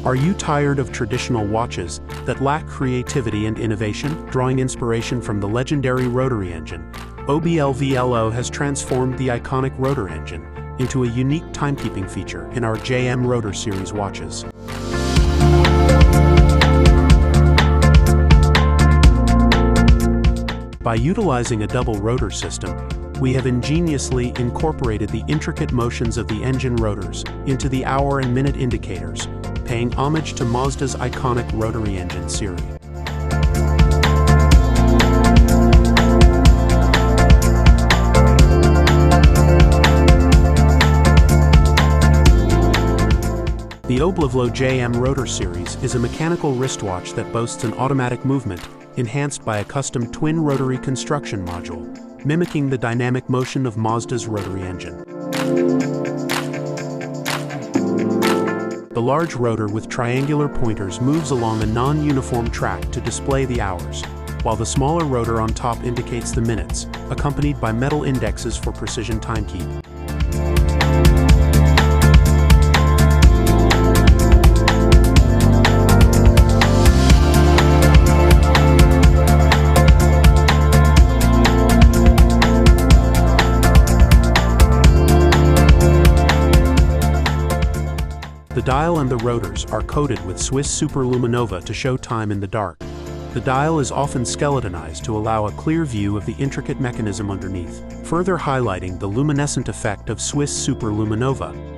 Are you tired of traditional watches that lack creativity and innovation? Drawing inspiration from the legendary rotary engine, OBLVLO has transformed the iconic rotor engine into a unique timekeeping feature in our JM ROTOR Series watches. By utilizing a double rotor system, we have ingeniously incorporated the intricate motions of the engine rotors into the hour and minute indicators, paying homage to Mazda's iconic rotary engine series. The OBLVLO JM ROTOR Series is a mechanical wristwatch that boasts an automatic movement enhanced by a custom twin rotary construction module, mimicking the dynamic motion of Mazda's rotary engine. The large rotor with triangular pointers moves along a non-uniform track to display the hours, while the smaller rotor on top indicates the minutes, accompanied by metal indexes for precision timekeeping. The dial and the rotors are coated with Swiss superluminova to show time in the dark. The dial is often skeletonized to allow a clear view of the intricate mechanism underneath, further highlighting the luminescent effect of Swiss superluminova.